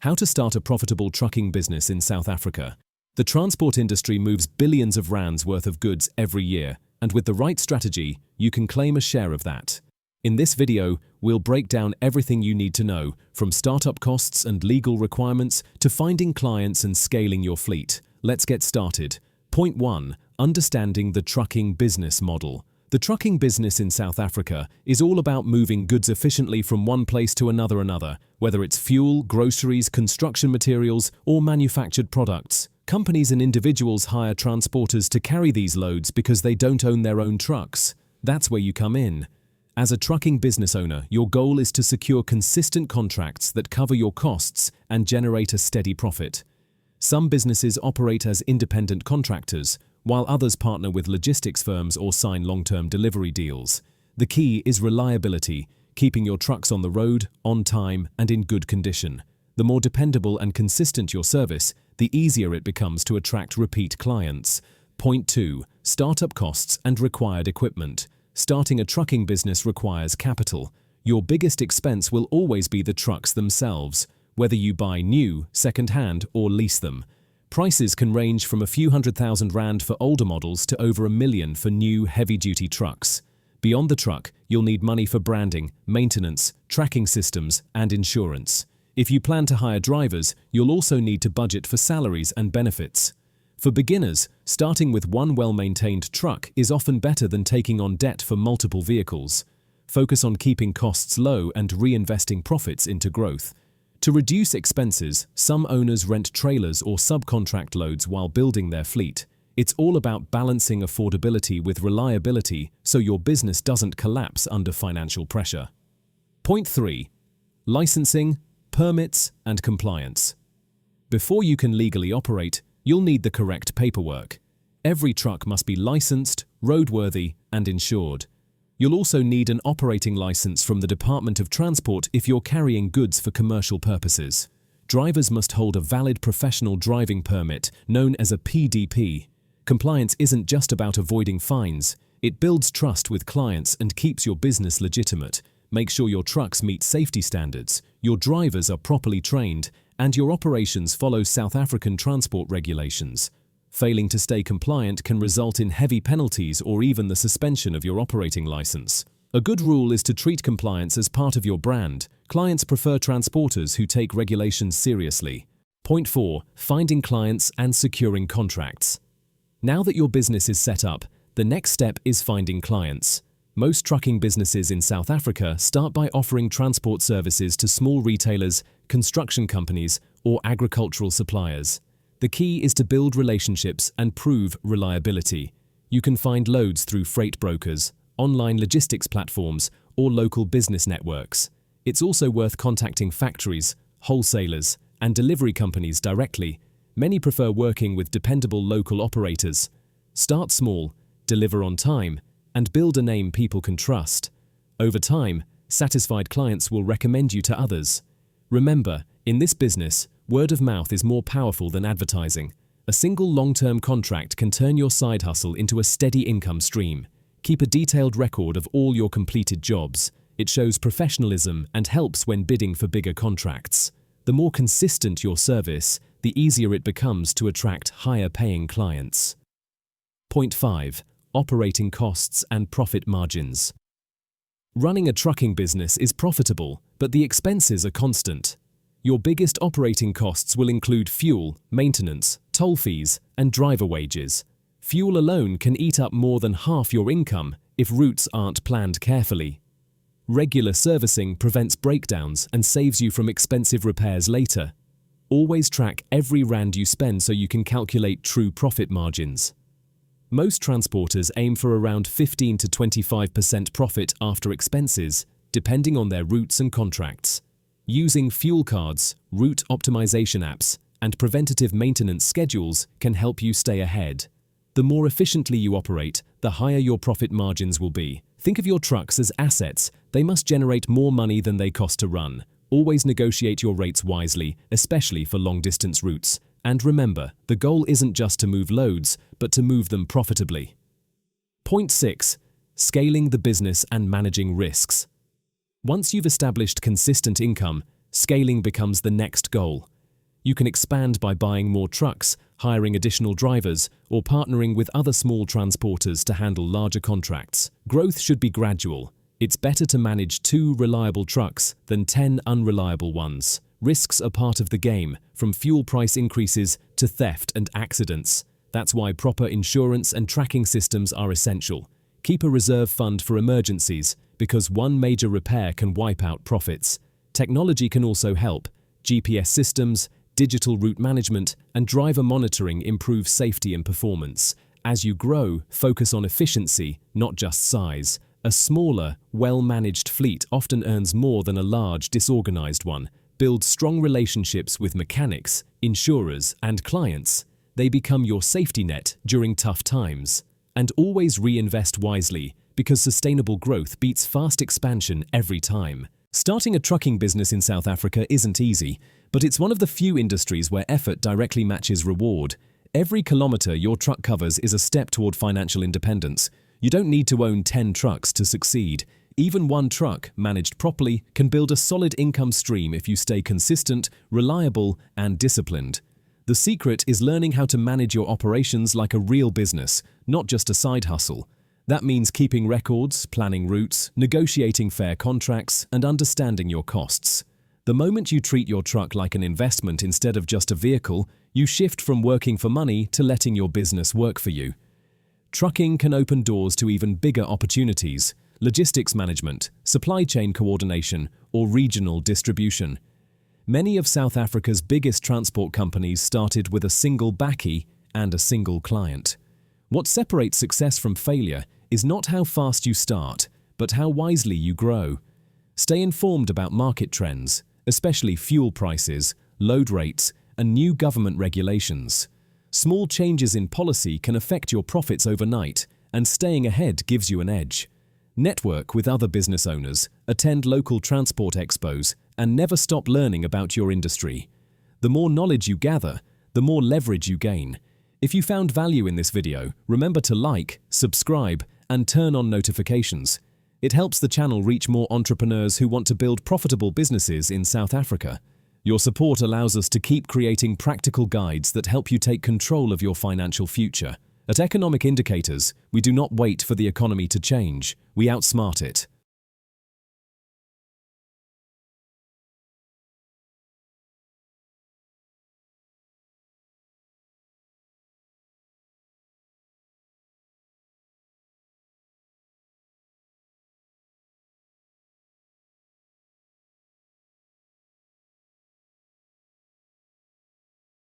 How to start a profitable trucking business in South Africa. The transport industry moves billions of rands worth of goods every year, and with the right strategy, you can claim a share of that. In this video, we'll break down everything you need to know, from startup costs and legal requirements to finding clients and scaling your fleet. Let's get started. Point 1. Understanding the trucking business model. The trucking business in South Africa is all about moving goods efficiently from one place to another, whether it's fuel, groceries, construction materials, or manufactured products. Companies and individuals hire transporters to carry these loads because they don't own their own trucks. That's where you come in. As a trucking business owner, your goal is to secure consistent contracts that cover your costs and generate a steady profit. Some businesses operate as independent contractors, while others partner with logistics firms or sign long-term delivery deals. The key is reliability, keeping your trucks on the road, on time, and in good condition. The more dependable and consistent your service, the easier it becomes to attract repeat clients. Point 2. Startup costs and required equipment. Starting a trucking business requires capital. Your biggest expense will always be the trucks themselves, whether you buy new, second-hand, or lease them. Prices can range from a few R100,000 for older models to over $1 million for new, heavy-duty trucks. Beyond the truck, you'll need money for branding, maintenance, tracking systems, and insurance. If you plan to hire drivers, you'll also need to budget for salaries and benefits. For beginners, starting with one well-maintained truck is often better than taking on debt for multiple vehicles. Focus on keeping costs low and reinvesting profits into growth. To reduce expenses, some owners rent trailers or subcontract loads while building their fleet. It's all about balancing affordability with reliability so your business doesn't collapse under financial pressure. Point 3. Licensing, permits, and compliance. Before you can legally operate, you'll need the correct paperwork. Every truck must be licensed, roadworthy, and insured. You'll also need an operating license from the Department of Transport if you're carrying goods for commercial purposes. Drivers must hold a valid professional driving permit, known as a PDP. Compliance isn't just about avoiding fines. It builds trust with clients and keeps your business legitimate. Make sure your trucks meet safety standards, your drivers are properly trained, and your operations follow South African transport regulations. Failing to stay compliant can result in heavy penalties or even the suspension of your operating license. A good rule is to treat compliance as part of your brand. Clients prefer transporters who take regulations seriously. Point 4. Finding clients and securing contracts. Now that your business is set up, the next step is finding clients. Most trucking businesses in South Africa start by offering transport services to small retailers, construction companies, or agricultural suppliers. The key is to build relationships and prove reliability. You can find loads through freight brokers, online logistics platforms, or local business networks. It's also worth contacting factories, wholesalers, and delivery companies directly. Many prefer working with dependable local operators. Start small, deliver on time, and build a name people can trust. Over time, satisfied clients will recommend you to others. Remember, in this business, word of mouth is more powerful than advertising. A single long-term contract can turn your side hustle into a steady income stream. Keep a detailed record of all your completed jobs. It shows professionalism and helps when bidding for bigger contracts. The more consistent your service, the easier it becomes to attract higher-paying clients. Point 5. Operating costs and profit margins. Running a trucking business is profitable, but the expenses are constant. Your biggest operating costs will include fuel, maintenance, toll fees, and driver wages. Fuel alone can eat up more than half your income if routes aren't planned carefully. Regular servicing prevents breakdowns and saves you from expensive repairs later. Always track every rand you spend so you can calculate true profit margins. Most transporters aim for around 15 to 25% profit after expenses, depending on their routes and contracts. Using fuel cards, route optimization apps, and preventative maintenance schedules can help you stay ahead. The more efficiently you operate, the higher your profit margins will be. Think of your trucks as assets. They must generate more money than they cost to run. Always negotiate your rates wisely, especially for long-distance routes. And remember, the goal isn't just to move loads, but to move them profitably. Point 6. Scaling the business and managing risks. Once you've established consistent income, scaling becomes the next goal. You can expand by buying more trucks, hiring additional drivers, or partnering with other small transporters to handle larger contracts. Growth should be gradual. It's better to manage 2 reliable trucks than 10 unreliable ones. Risks are part of the game, from fuel price increases to theft and accidents. That's why proper insurance and tracking systems are essential. Keep a reserve fund for emergencies, because one major repair can wipe out profits. Technology can also help. GPS systems, digital route management, and driver monitoring improve safety and performance. As you grow, focus on efficiency, not just size. A smaller, well-managed fleet often earns more than a large, disorganized one. Build strong relationships with mechanics, insurers, and clients. They become your safety net during tough times. And always reinvest wisely, because sustainable growth beats fast expansion every time. Starting a trucking business in South Africa isn't easy, but it's one of the few industries where effort directly matches reward. Every kilometer your truck covers is a step toward financial independence. You don't need to own 10 trucks to succeed. Even one truck, managed properly, can build a solid income stream if you stay consistent, reliable, and disciplined. The secret is learning how to manage your operations like a real business, not just a side hustle. That means keeping records, planning routes, negotiating fair contracts, and understanding your costs. The moment you treat your truck like an investment instead of just a vehicle, you shift from working for money to letting your business work for you. Trucking can open doors to even bigger opportunities: logistics management, supply chain coordination, or regional distribution. Many of South Africa's biggest transport companies started with a single bakkie and a single client. What separates success from failure is not how fast you start, but how wisely you grow. Stay informed about market trends, especially fuel prices, load rates, and new government regulations. Small changes in policy can affect your profits overnight, and staying ahead gives you an edge. Network with other business owners, attend local transport expos, and never stop learning about your industry. The more knowledge you gather, the more leverage you gain. If you found value in this video, remember to like, subscribe, and turn on notifications. It helps the channel reach more entrepreneurs who want to build profitable businesses in South Africa. Your support allows us to keep creating practical guides that help you take control of your financial future. At Economic Indicators, we do not wait for the economy to change, we outsmart it.